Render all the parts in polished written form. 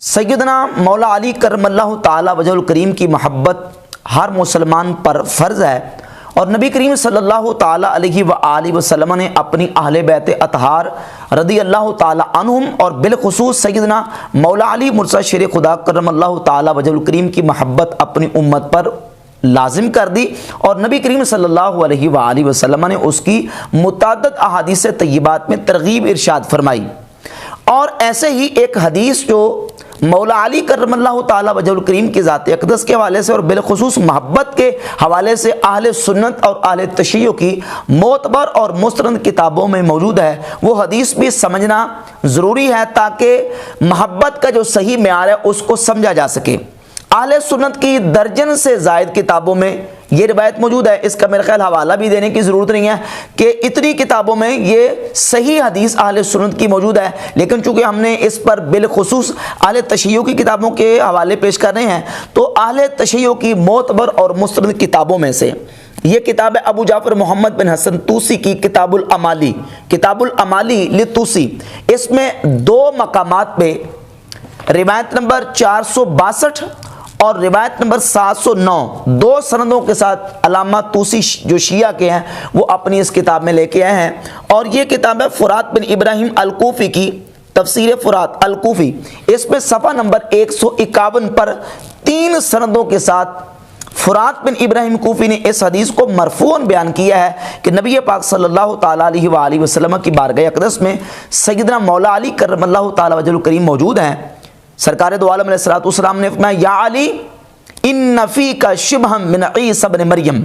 سیدنا مولا علی کرم اللہ تعالی وجہ الکریم کی محبت ہر مسلمان پر فرض ہے، اور نبی کریم صلی اللہ تعالی علیہ وآلہ وسلم نے اپنی اہل بیت اطہار رضی اللہ تعالی عنہم اور بالخصوص سیدنا مولا علی مرتضی شیر خدا کرم اللہ تعالی وجہ الکریم کی محبت اپنی امت پر لازم کر دی، اور نبی کریم صلی اللہ علیہ وآلہ وسلم نے اس کی متعدد احادیث طیبات میں ترغیب ارشاد فرمائی۔ اور ایسے ہی ایک حدیث جو مولا علی کرم اللہ تعالی وجہ الکریم کی ذات اقدس کے حوالے سے اور بالخصوص محبت کے حوالے سے اہل سنت اور اہل تشیع کی معتبر اور مستند کتابوں میں موجود ہے، وہ حدیث بھی سمجھنا ضروری ہے تاکہ محبت کا جو صحیح معیار ہے اس کو سمجھا جا سکے۔ اہل سنت کی درجن سے زائد کتابوں میں یہ روایت موجود ہے، اس کا میرے خیال حوالہ بھی دینے کی ضرورت نہیں ہے کہ اتنی کتابوں میں یہ صحیح حدیث اہل سنت کی موجود ہے، لیکن چونکہ ہم نے اس پر بالخصوص اہل تشیع کی کتابوں کے حوالے پیش کر رہے ہیں، تو اہل تشیع کی معتبر اور مستند کتابوں میں سے یہ کتاب ہے ابو جعفر محمد بن حسن طوسی کی کتاب الامالی، کتاب الامالی لطوسی۔ اس میں دو مقامات پہ روایت نمبر 462 اور روایت نمبر 709 دو سندوں کے ساتھ علامہ طوسی جو شیعہ کے ہیں وہ اپنی اس کتاب میں لے کے آئے ہیں، اور یہ کتاب ہے فرات بن ابراہیم الکوفی کی تفسیر فرات الکوفی۔ اس میں صفحہ نمبر 151 پر تین سندوں کے ساتھ فرات بن ابراہیم کوفی نے اس حدیث کو مرفوعاً بیان کیا ہے کہ نبی پاک صلی اللہ تعالیٰ علیہ وآلہ وسلم کی بارگاہ اقدس میں سیدنا مولا علی کرم اللہ تعالیٰ وجہ الکریم موجود ہیں۔ سرکار دو عالم علیہ السلام نے فرمایا، یا علی ان فیک شبہ من عیسی ابن مریم،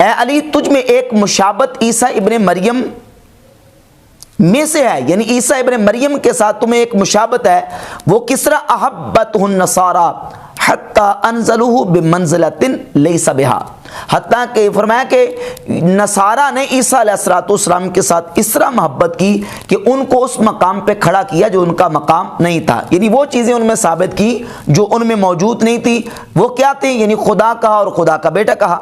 اے علی تجھ میں ایک مشابت عیسیٰ ابن مریم میں سے ہے، یعنی عیسیٰ ابن مریم کے ساتھ تمہیں ایک مشابت ہے۔ وہ کس طرح احبتہ النصارى حتی انزلوہ بمنزلۃ لیس بہا، حتیٰ کہ فرمایا کہ نصارہ نے عیسیٰ علیہ السلام کے ساتھ اس طرح محبت کی کہ ان کو اس مقام پہ کھڑا کیا جو ان کا مقام نہیں تھا، یعنی وہ چیزیں ان میں ثابت کی جو ان میں موجود نہیں تھی۔ وہ کیا تھی؟ یعنی خدا کہا اور خدا کا بیٹا کہا۔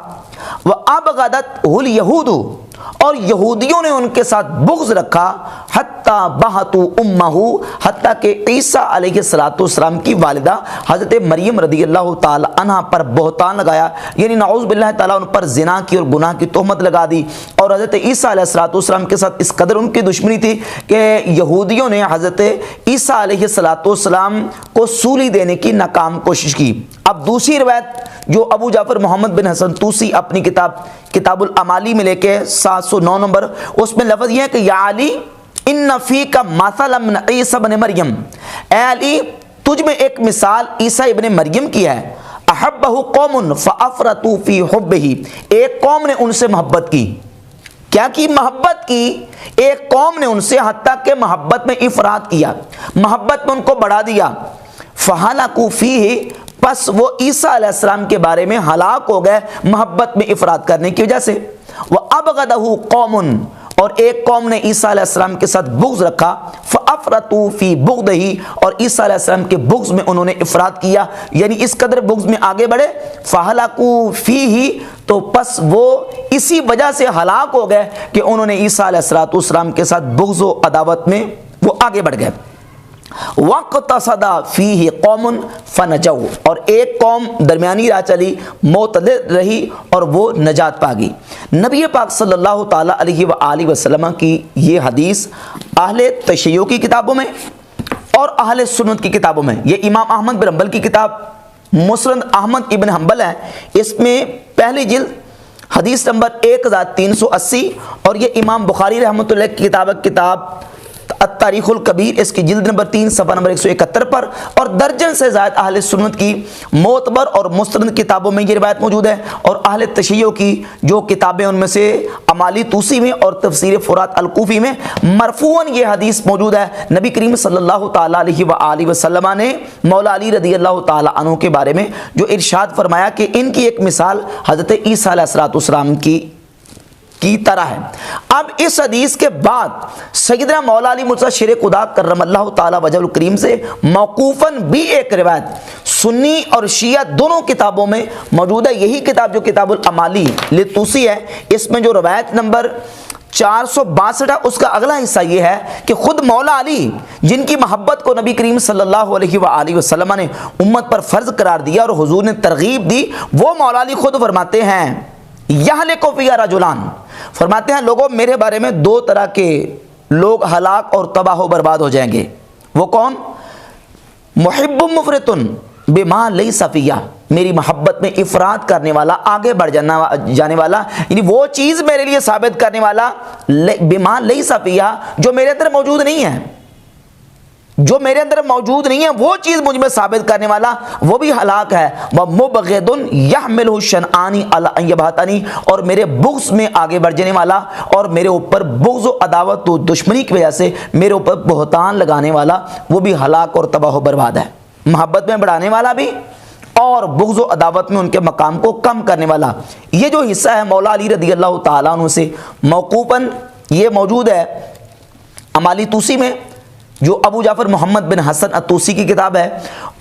وَأَبْغَضَتْهُ الْيَهُودُ، اور یہودیوں نے ان کے ساتھ بغض رکھا، حتیٰ بہتوا امہ، حتیٰ کہ عیسیٰ علیہ السلام کی والدہ حضرت مریم رضی اللہ تعالی عنہ پر بہتان لگایا، یعنی نعوذ باللہ تعالیٰ ان پر زنا کی اور گناہ کی تہمت لگا دی، اور حضرت عیسیٰ علیہ السلام کے ساتھ اس قدر ان کی دشمنی تھی کہ یہودیوں نے حضرت عیسیٰ علیہ السلام کو سولی دینے کی ناکام کوشش کی۔ اب دوسری روایت جو ابو جعفر محمد بن حسن طوسی اپنی کتاب الامالی میں لے کے 709 نمبر، اس میں لفظ یہ ہے کہ یا علی ان فیک مثلا من عیسی ابن مریم، اے علی تجھ میں ایک مثال عیسیٰ ابن مریم کی ہے۔ احبہ قوم فافرطوا فی حبہ، ایک قوم نے ان سے محبت کی، کیا کی؟ محبت کی۔ ایک قوم نے ان سے حتیٰ کہ محبت میں افراط کیا، محبت میں ان کو بڑھا دیا۔ فہلکوا فیہ، پس وہ عیسیٰ علیہ السلام کے بارے میں ہلاک ہو گئے محبت میں افراط کرنے کی وجہ سے۔ وَأَبْغَضَهُ قَوْمٌ، اور ایک قوم نے عیسیٰ علیہ السلام کے ساتھ بغض رکھا، فَأَفْرَطُوا فِي بُغْضِهِ، اور عیسیٰ علیہ السلام کے بغض میں انہوں نے افراط کیا، یعنی اس قدر بغض میں آگے بڑھے۔ فَهَلَكُوا فِيهِ، تو پس وہ اسی وجہ سے ہلاک ہو گئے کہ انہوں نے عیسیٰ علیہ السلام کے ساتھ بغض و عداوت میں وہ آگے بڑھ گئے۔ وَاقْتَصَدَ فِيهِ قَوْمٌ فَنَجَوْا، اور ایک قوم درمیانی راہ چلی، معتدل رہی اور وہ نجات پا گئی۔ نبی پاک صلی اللہ تعالی علیہ وآلہ وسلم کی یہ حدیث اہل تشیع کی کتابوں میں اور اہل سنت کی کتابوں میں، یہ امام احمد بن حنبل کی کتاب مسند احمد ابن حنبل ہے، اس میں پہلی جلد حدیث نمبر 1380، اور یہ امام بخاری رحمۃ اللہ کی کتاب التاریخ الکبیر، اس کی جلد نمبر 3 صفحہ نمبر 171 پر، اور درجن سے زائد اہل سنت کی معتبر اور مستند کتابوں میں یہ روایت موجود ہے، اور اہل تشیع کی جو کتابیں ان میں سے امالی طوسی میں اور تفسیر فرات الکوفی میں مرفوعاً یہ حدیث موجود ہے۔ نبی کریم صلی اللہ تعالی علیہ وآلہ وسلم نے مولا علی رضی اللہ تعالی عنہ کے بارے میں جو ارشاد فرمایا کہ ان کی ایک مثال حضرت عیسیٰ علیہ السلام کی طرح ہے۔ اب اس حدیث کے بعد سیدنا مولا علی مرتضی شیر خدا کرم اللہ تعالی وجہ الکریم سے موقوفاً بھی ایک روایت سنی اور شیعہ دونوں کتابوں میں موجود ہے۔ یہی کتاب جو کتاب الامالی لطوسی ہے، اس میں جو روایت نمبر 462 اس کا اگلا حصہ یہ ہے کہ خود مولا علی جن کی محبت کو نبی کریم صلی اللہ علیہ وآلہ وسلم نے امت پر فرض قرار دیا اور حضور نے ترغیب دی، وہ مولا علی خود فرماتے ہیں یہلک فیہا رجلان، فرماتے ہیں لوگوں میرے بارے میں دو طرح کے لوگ ہلاک اور تباہ و برباد ہو جائیں گے۔ وہ کون؟ محب مفرط بما لیس فیہ، میری محبت میں افراط کرنے والا، آگے بڑھ جانے والا، یعنی وہ چیز میرے لیے ثابت کرنے والا، بما لیس فیہ، جو میرے اندر موجود نہیں ہے، جو میرے اندر موجود نہیں ہے وہ چیز مجھ میں ثابت کرنے والا، وہ بھی ہلاک ہے۔ وَمُبْغِضٌ يَحْمِلُهُ شَنْآنِ عَلَىٰ أَن يَبْهَتَنِي، اور میرے بغض میں آگے بڑھ جانے والا اور میرے اوپر بغض و عداوت و دشمنی کی وجہ سے میرے اوپر بہتان لگانے والا، وہ بھی ہلاک اور تباہ و برباد ہے۔ محبت میں بڑھانے والا بھی اور بغض و عداوت میں ان کے مقام کو کم کرنے والا۔ یہ جو حصہ ہے مولا علی رضی اللہ تعالیٰ عنہ سے موقوفاً یہ موجود ہے امالی طوسی میں، جو ابو جعفر محمد بن حسن الطوسی کی کتاب ہے،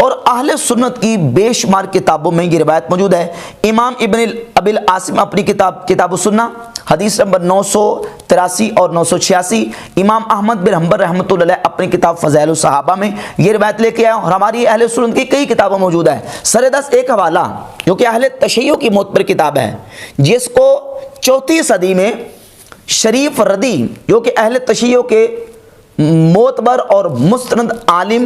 اور اہل سنت کی بے شمار کتابوں میں یہ روایت موجود ہے۔ امام ابن ابی العاصم اپنی کتاب السنہ حدیث نمبر 983 اور 986، امام احمد بن حنبل رحمۃ اللہ علیہ اپنی کتاب فضائل الصحابہ میں یہ روایت لے کے آئے، اور ہماری اہل سنت کی کئی کتابوں موجود ہے۔ سر دست ایک حوالہ جو کہ اہل تشیع کی معتبر کتاب ہے، جس کو 4 صدی میں شریف ردی جو کہ اہل تشیع کے معتبر اور مستند عالم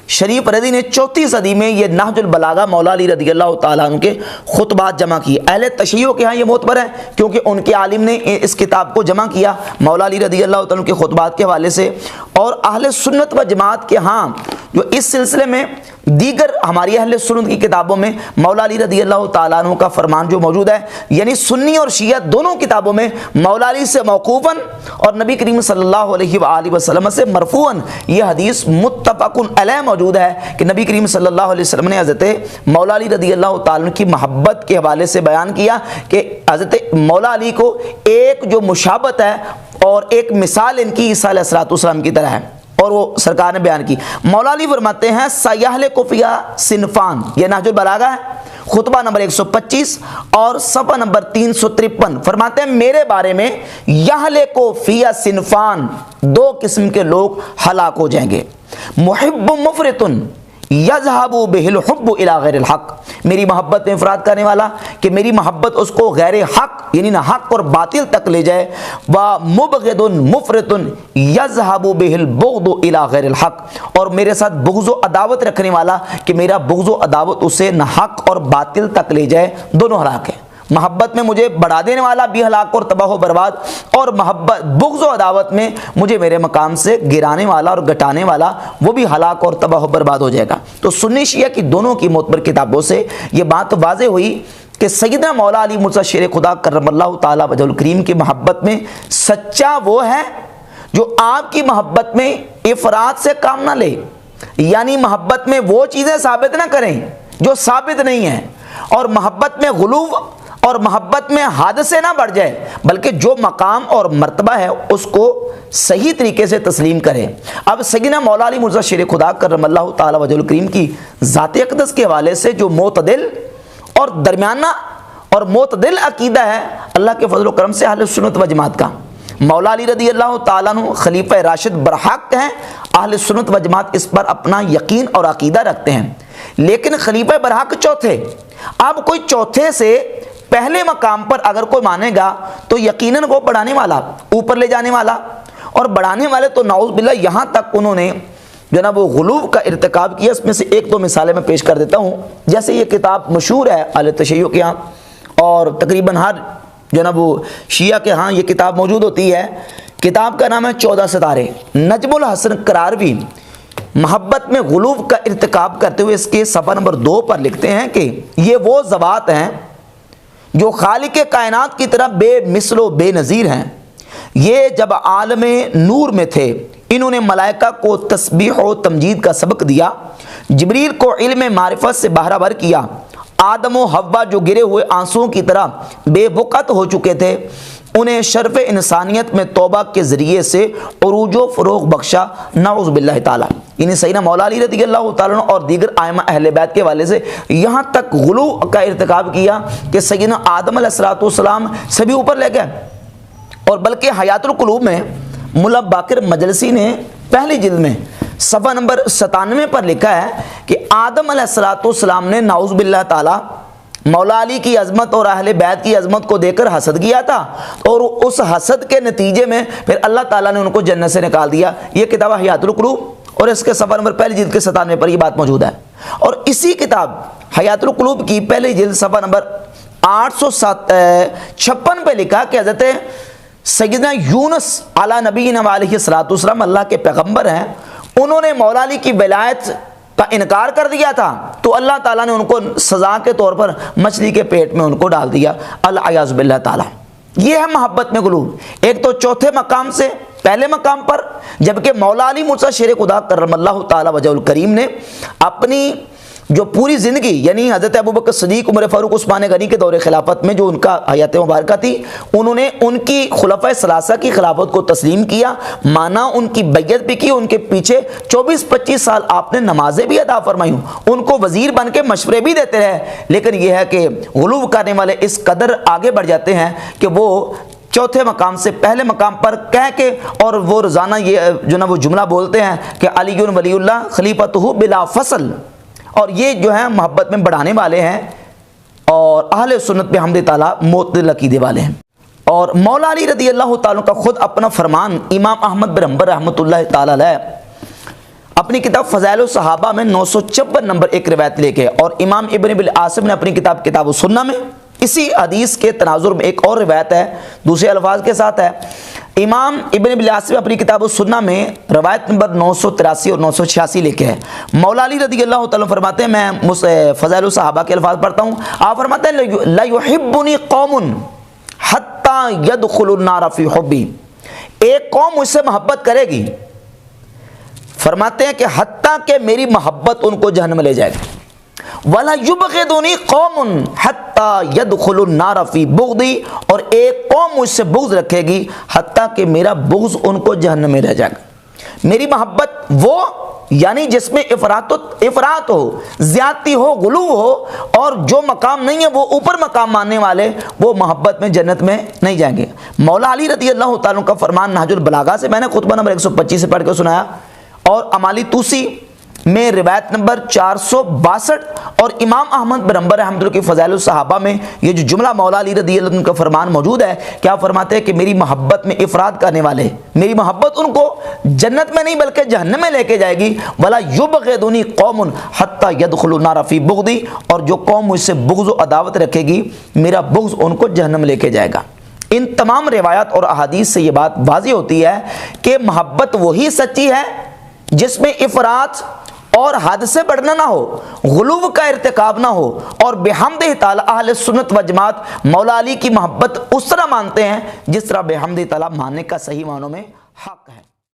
شریف ردی نے 4 صدی میں یہ نہج البلاغہ مولا علی رضی اللہ تعالیٰ عنہ کے خطبات جمع کیے۔ اہل تشیع کے ہاں یہ معتبر ہے کیونکہ ان کے عالم نے اس کتاب کو جمع کیا مولا علی رضی اللہ تعالیٰ عنہ کے خطبات کے حوالے سے، اور اہل سنت و جماعت کے ہاں جو اس سلسلے میں دیگر ہماری اہل سنت کی کتابوں میں مولا علی رضی اللہ تعالیٰ عنہ کا فرمان جو موجود ہے، یعنی سنی اور شیعہ دونوں کتابوں میں مولا علی سے موقوفاً اور نبی کریم صلی اللہ علیہ وآلہ وسلم سے مرفوعاً یہ حدیث متفق علیہ موجود ہے کہ نبی کریم صلی اللہ علیہ وسلم نے حضرت مولا علی رضی اللہ تعالیٰ عنہ کی محبت کے حوالے سے بیان کیا کہ حضرت مولا علی کو ایک جو مشابہت ہے اور ایک مثال ان کی عیسیٰ علیہ السلام کی طرح ہے، اور وہ سرکار نے بیان کی۔ مولا علی فرماتے ہیں سیہلک فیہا صنفان، یہ نہج البلاغہ ہے، خطبہ نمبر 125 اور صفحہ نمبر 353، فرماتے ہیں میرے بارے میں یہلک فیہا صنفان، 2 قسم کے لوگ ہلاک ہو جائیں گے۔ محب مفرط یذهب به الحب الى غیر الحق، میری محبت میں افراط کرنے والا کہ میری محبت اس کو غیر حق یعنی نہ حق اور باطل تک لے جائے۔ ومبغض مفرط یذهب به البغض الى غیر الحق، اور میرے ساتھ بغض و عداوت رکھنے والا کہ میرا بغض و عداوت اسے نہ حق اور باطل تک لے جائے، دونوں ہلاک ہیں۔ محبت میں مجھے بڑھا دینے والا بھی ہلاک اور تباہ و برباد، اور محبت بغض و عداوت میں مجھے میرے مقام سے گرانے والا اور گٹانے والا وہ بھی ہلاک اور تباہ و برباد ہو جائے گا۔ تو سنی شیعہ کی دونوں کی معتبر کتابوں سے یہ بات واضح ہوئی کہ سیدنا مولا علی مرتضیٰ شیر خدا کرم اللہ تعالیٰ وجہ الکریم کی محبت میں سچا وہ ہے جو آپ کی محبت میں افراط سے کام نہ لے، یعنی محبت میں وہ چیزیں ثابت نہ کریں جو ثابت نہیں ہیں، اور محبت میں غلو اور محبت میں حد سے نہ بڑھ جائے، بلکہ جو مقام اور مرتبہ ہے اس کو صحیح طریقے سے تسلیم کرے۔ اب سیدنا مولا علی مرتضیٰ شیر خدا کرم اللہ تعالیٰ وجہ الکریم کی ذات اقدس کے حوالے سے جو معتدل اور درمیانہ اور معتدل عقیدہ ہے اللہ کے فضل و کرم سے اہل سنت و جماعت کا، مولا علی رضی اللہ تعالیٰ عنہ خلیفہ راشد برحق ہیں، اہل سنت و جماعت اس پر اپنا یقین اور عقیدہ رکھتے ہیں، لیکن خلیفہ برحق چوتھے، اب کوئی چوتھے سے پہلے مقام پر اگر کوئی مانے گا تو یقیناً وہ بڑھانے والا، اوپر لے جانے والا، اور بڑھانے والے تو نعوذ باللہ یہاں تک انہوں نے جو نا وہ غلو کا ارتکاب کیا۔ اس میں سے 1-2 مثالیں میں پیش کر دیتا ہوں۔ جیسے یہ کتاب مشہور ہے اہل تشیع کے ہاں، اور تقریباً ہر جو نا وہ شیعہ کے ہاں یہ کتاب موجود ہوتی ہے۔ کتاب کا نام ہے 14 ستارے۔ نجم الحسن قراروی محبت میں غلو کا ارتکاب کرتے ہوئے اس کے صفحہ نمبر 2 پر لکھتے ہیں کہ یہ وہ ذوات ہیں جو خالق کائنات کی طرح بے مثل و بے نظیر ہیں، یہ جب عالم نور میں تھے انہوں نے ملائکہ کو تسبیح و تمجید کا سبق دیا، جبریل کو علم معرفت سے بہرہ کیا، آدم و حوا جو گرے ہوئے آنسوؤں کی طرح بے وقت ہو چکے تھے انہیں شرف انسانیت میں توبہ کے ذریعے سے عروج و فروغ بخشا، نعوذ باللہ تعالی۔ یعنی سیدنا مولا علی رضی اللہ تعالیٰ عنہ اور دیگر ائمہ اہل بیت کے حوالے سے یہاں تک غلو کا ارتکاب کیا کہ سیدنا آدم علیہ السلام سے بھی اوپر لے گئے، اور بلکہ حیات القلوب میں ملا باقر مجلسی نے پہلی جلد میں صفحہ نمبر 97 پر لکھا ہے کہ آدم علیہ السلام نے نعوذ باللہ تعالی مولا علی کی عظمت اور اہل بیت کی عظمت کو دیکھ کر حسد کیا تھا، اور اس حسد کے نتیجے میں پھر اللہ تعالیٰ نے ان کو جنت سے نکال دیا۔ یہ کتاب حیات القلوب اور اس کے صفحہ نمبر پہلی جلد کے 97 پر یہ بات موجود ہے۔ اور اسی کتاب حیات القلوب کی پہلی جلد صفحہ نمبر 856 پہ لکھا کہ حضرت سیدنا یونس علی نبینا علیہ الصلوۃ والسلام اللہ کے پیغمبر ہیں، انہوں نے مولا علی کی ولایت کا انکار کر دیا تھا تو اللہ تعالیٰ نے ان کو سزا کے طور پر مچھلی کے پیٹ میں ان کو ڈال دیا، العیاذ باللہ تعالیٰ۔ یہ ہے محبت میں غلو، ایک تو چوتھے مقام سے پہلے مقام پر، جبکہ مولا علی مرتضیٰ شیر خدا کرم اللہ تعالیٰ وجہ الکریم نے اپنی جو پوری زندگی یعنی حضرت ابوبکر صدیق، عمر فاروق، عثمان غنی کے دور خلافت میں جو ان کا حیات مبارکہ تھی، انہوں نے ان کی خلفائے ثلاثہ کی خلافت کو تسلیم کیا، مانا، ان کی بیعت بھی کی، ان کے پیچھے 24-25 سال آپ نے نمازیں بھی ادا فرمائی ہوں، ان کو وزیر بن کے مشورے بھی دیتے رہے۔ لیکن یہ ہے کہ غلو کرنے والے اس قدر آگے بڑھ جاتے ہیں کہ وہ چوتھے مقام سے پہلے مقام پر کہہ کے اور وہ روزانہ یہ جو نا وہ جملہ بولتے ہیں کہ علی ولی اللہ خلیفۃہ بلا فصل، اور یہ جو ہے محبت میں بڑھانے والے ہیں اور اہل سنت پہ حمد تعالیٰ معتدل عقیدے والے ہیں۔ اور مولا علی رضی اللہ تعالیٰ کا خود اپنا فرمان امام احمد بن حنبل رحمۃ اللہ تعالیٰ علیہ اپنی کتاب فضائل الصحابہ میں 956 نمبر ایک روایت لے کے، اور امام ابن ابی العاصم نے اپنی کتاب کتاب السنہ میں اسی حدیث کے تناظر میں ایک اور روایت ہے، دوسرے الفاظ کے ساتھ ہے۔ امام ابن ابی العاصم اپنی کتاب السنہ میں روایت نمبر 983 اور 986 لکھے ہیں۔ مولا علی رضی اللہ تعالیٰ فرماتے ہیں، میں فضائل الصحابہ کے الفاظ پڑھتا ہوں، آپ فرماتے ہیں لا یحبنی قوم حتی یدخلوا النار فی حبی، ایک قوم مجھ سے محبت کرے گی، فرماتے ہیں کہ حتیٰ کہ میری محبت ان کو جہنم میں لے جائے گی، وَلَا يُبْغِضُنِي قَوْمٌ حَتَّى يَدْخُلُوا النَّارَ فِي بُغْضِي، اور ایک قوم مجھ سے بغض رکھے گی حتیٰ کہ میرا بغض ان کو جہنم میں رہ جائے گا۔ میری محبت وہ یعنی جس میں افراط ہو، زیادتی ہو، غلو ہو، اور جو مقام نہیں ہے وہ اوپر مقام ماننے والے وہ محبت میں جنت میں نہیں جائیں گے۔ مولا علی رضی اللہ تعالیٰ کا فرمان نہج البلاغہ سے میں نے خطبہ نمبر 125 سے پڑھ کے سنایا، اور امالی توسی میں روایت نمبر 462 اور امام احمد بن حنبل رحمۃ اللہ کی فضائل الصحابہ میں یہ جو جملہ مولا علی رضی اللہ عنہ کا فرمان موجود ہے، کیا فرماتے ہیں کہ میری محبت میں افراد کرنے والے، میری محبت ان کو جنت میں نہیں بلکہ جہنم میں لے کے جائے گی۔ ولا یبغضنی قوم حتی یدخلوا النار فی بغضی، اور جو قوم مجھ سے بغض و عداوت رکھے گی میرا بغض ان کو جہنم لے کے جائے گا۔ ان تمام روایات اور احادیث سے یہ بات واضح ہوتی ہے کہ محبت وہی سچی ہے جس میں افراط اور حد سے بڑھنا نہ ہو، غلو کا ارتکاب نہ ہو، اور بحمدہ تعالیٰ اہل سنت و جماعت مولا علی کی محبت اس طرح مانتے ہیں جس طرح بحمدہ تعالیٰ ماننے کا صحیح معنوں میں حق ہے۔